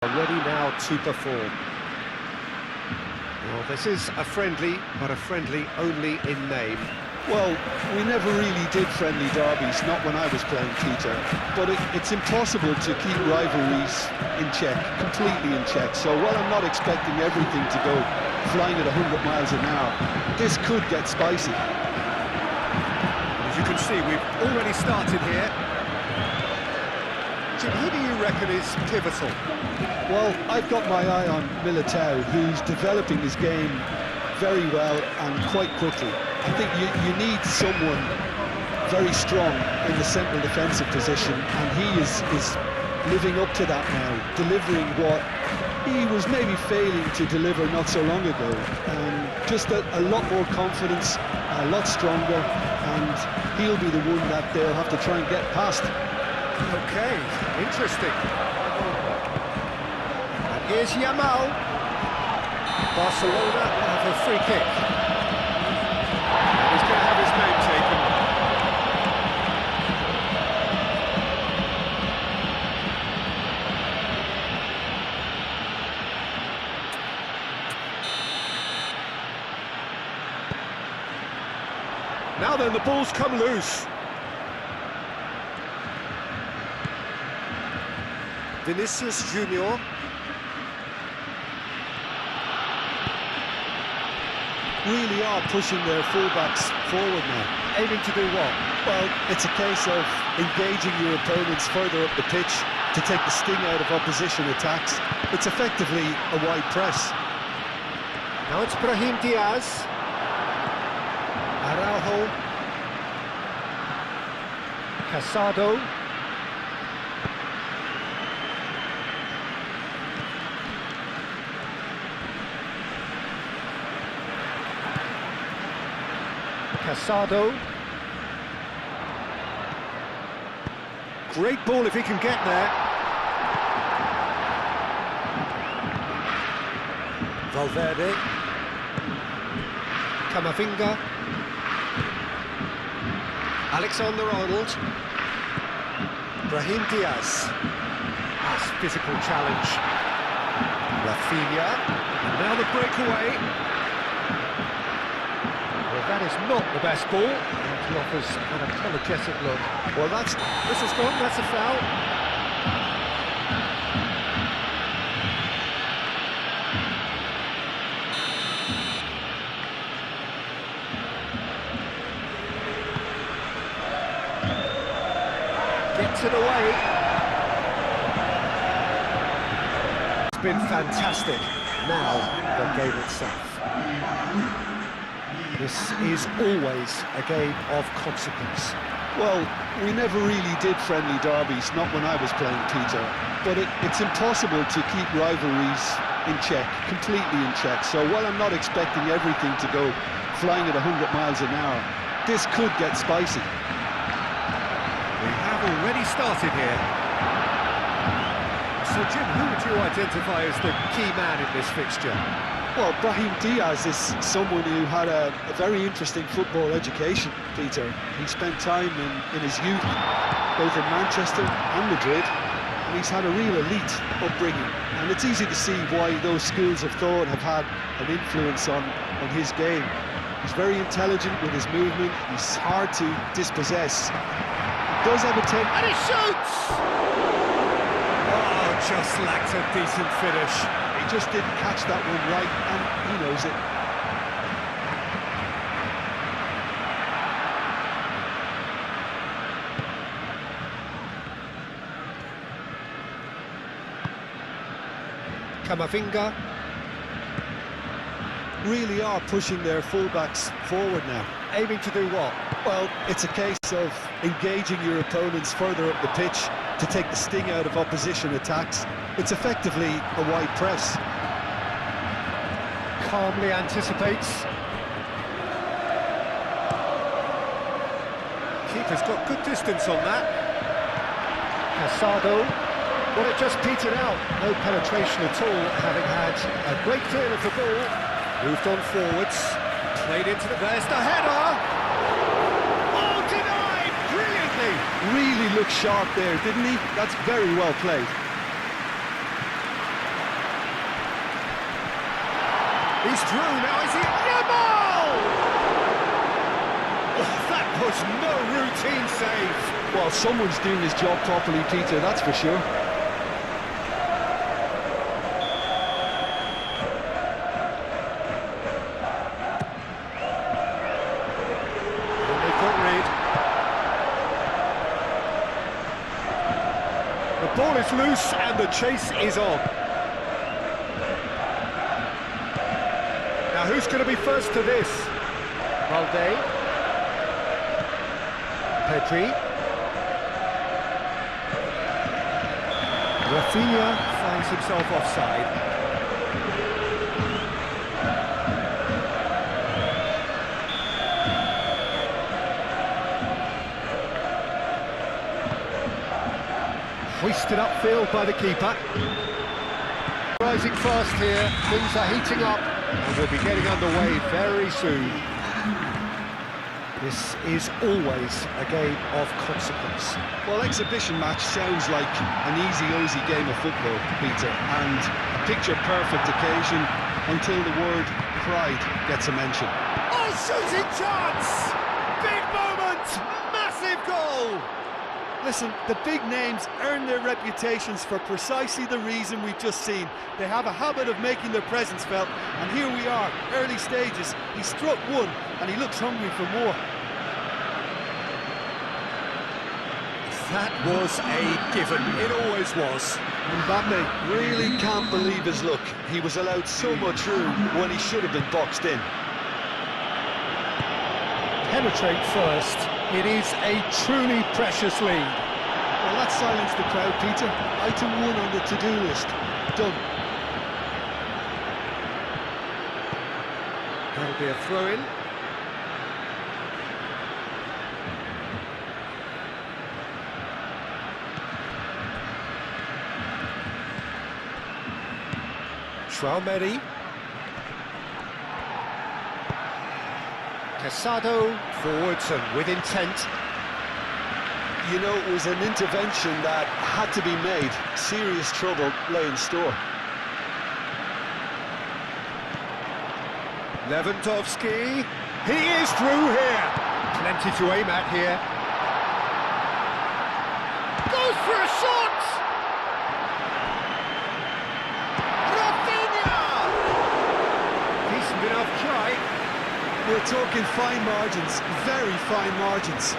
Ready now to perform. Well, this is a friendly, but a friendly only in name. Well, we never really did friendly derbies, not when I was playing Peter, but it's impossible to keep rivalries in check, completely in check. So while I'm not expecting everything to go flying at 100 miles an hour, this could get spicy. As you can see, we've already started here. Jim, who do you reckon is pivotal? Well, I've got my eye on Militao, who's developing his game very well and quite quickly. I think you need someone very strong in the central defensive position, and he is living up to that now, delivering what he was maybe failing to deliver not so long ago. Just a lot more confidence, a lot stronger, and he'll be the one that they'll have to try and get past. Okay, interesting. And here's Yamal. Barcelona have a free kick. He's going to have his name taken. Now then, the ball's come loose. Vinicius Junior. Really are pushing their fullbacks forward now. Aiming to do what? Well, it's a case of engaging your opponents further up the pitch to take the sting out of opposition attacks. It's effectively a wide press. Now it's Brahim Diaz. Araujo. Casado. Casado. Great ball if he can get there. Valverde. Camavinga. Alexander-Arnold. Brahim Diaz. Nice physical challenge. Rafinha. And now the breakaway. Well, that is not the best ball, and he offers an apologetic look. Well, this is gone, that's a foul. Gets it away. It's been fantastic. Now, the game itself. This is always a game of consequence. Well, we never really did friendly derbies, not when I was playing Peter, but it's impossible to keep rivalries in check, completely in check. So while I'm not expecting everything to go flying at 100 miles an hour, this could get spicy. We have already started here. So Jim, who would you identify as the key man in this fixture? Well, Brahim Diaz is someone who had a very interesting football education, Peter. He spent time in his youth, both in Manchester and Madrid, and he's had a real elite upbringing. And it's easy to see why those schools of thought have had an influence on his game. He's very intelligent with his movement, he's hard to dispossess. He does have a and he shoots! Oh, just lacked a decent finish. He just didn't catch that one right, and he knows it. Camavinga. Really are pushing their fullbacks forward now. Aiming to do what? Well, it's a case of engaging your opponents further up the pitch to take the sting out of opposition attacks. It's effectively a wide press. Calmly anticipates. Keeper's got good distance on that. Casado. Well, it just petered out. No penetration at all, having had a great deal of the ball. Moved on forwards. Played into there's the header! Oh, denied! Brilliantly! Really looked sharp there, didn't he? That's very well played. He's through now, is he? Yamal! Oh, that was no routine save. Well, someone's doing his job properly, Peter, that's for sure. And they've got rid. The ball is loose and the chase is on. Now who's going to be first to this? Valde. Pedri. Rafinha finds himself offside. Hoisted upfield by the keeper. Rising fast here, things are heating up and we'll be getting underway very soon. This is always a game of consequence. Well, exhibition match sounds like an easy-ozy game of football, Peter, and a picture-perfect occasion until the word pride gets a mention. Oh, shooting chance! Big moment! Massive goal! Listen, the big names earn their reputations for precisely the reason we've just seen. They have a habit of making their presence felt, and here we are, early stages. He struck one, and he looks hungry for more. That was a given. It always was. Mbappe really can't believe his luck. He was allowed so much room when he should have been boxed in. Penetrate first. It is a truly precious lead. Well, that silenced the crowd, Peter. Item 1 on the to-do list. Done. That'll be a throw-in. Traumeri. Casado forwards and with intent. You know, it was an intervention that had to be made. Serious trouble lay in store. Lewandowski. He is through here. Plenty to aim at here. Goes for a shot! Decent enough try. We're talking fine margins, very fine margins.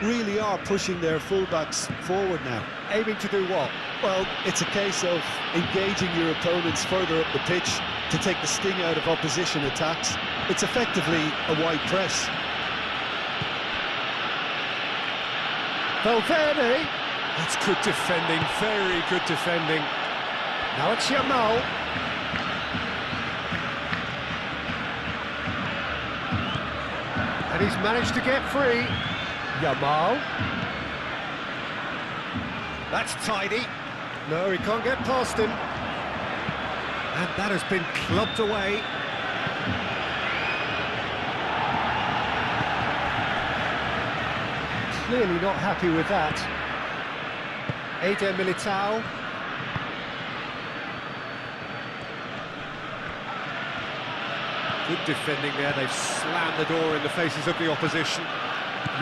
Really are pushing their fullbacks forward now. Aiming to do what? Well, it's a case of engaging your opponents further up the pitch to take the sting out of opposition attacks. It's effectively a wide press. Valverde. That's good defending, very good defending. Now it's Yamal. And he's managed to get free. Yamal. That's tidy. No, he can't get past him. And that has been clubbed away. Clearly not happy with that. Militao. Good defending there, they've slammed the door in the faces of the opposition.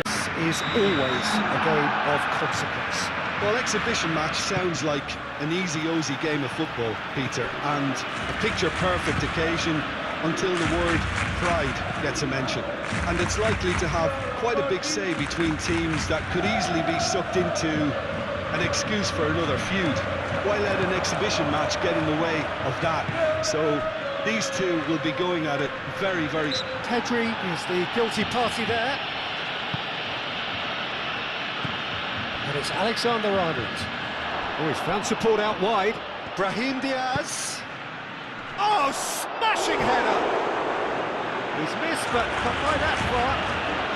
This is always a game of consequence. Well, exhibition match sounds like an easy-ozy game of football, Peter, and a picture-perfect occasion until the word pride gets a mention. And it's likely to have quite a big say between teams that could easily be sucked into an excuse for another feud. Why let an exhibition match get in the way of that? So these two will be going at it very, very... Pedri is the guilty party there. And it's Alexander-Arnold. Oh, he's found support out wide. Brahim Diaz. Oh, smashing header! He's missed, but not by that far.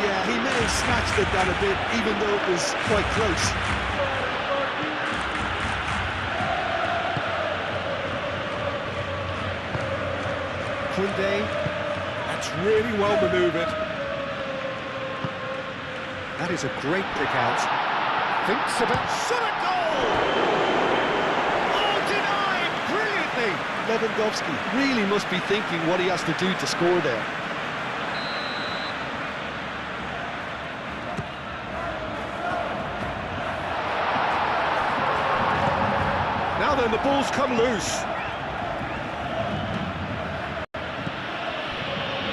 Yeah, he may have snatched at that a bit, even though it was quite close. Kunde, that's really well manoeuvred. That is a great pick out. Thinks about shot at goal! Oh, denied brilliantly! Lewandowski really must be thinking what he has to do to score there. Now then, the ball's come loose.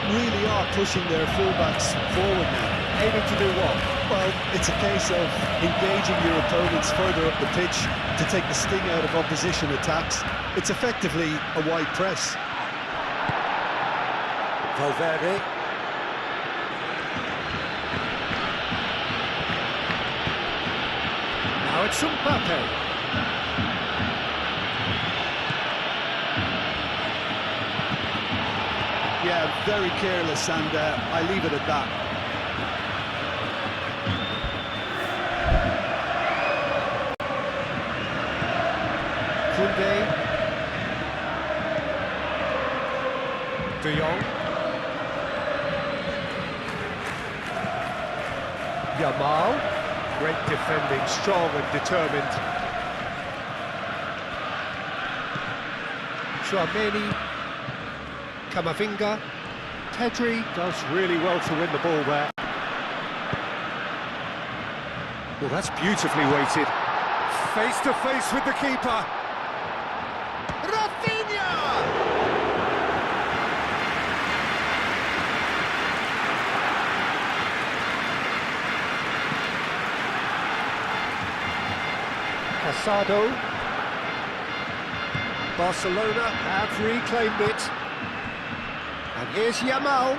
Really are pushing their fullbacks forward now. Aiming to do what? Well, it's a case of engaging your opponents further up the pitch to take the sting out of opposition attacks. It's effectively a wide press. Valverde. Now it's Mbappe. Yeah, very careless, and I leave it at that. Koundé. De Jong. Yamal. Great defending, strong and determined. Tchouaméni. Camavinga. Pedri does really well to win the ball there. Well, that's beautifully weighted. Face to face with the keeper. Rafinha! Casado. Barcelona have reclaimed it. And here's Yamal.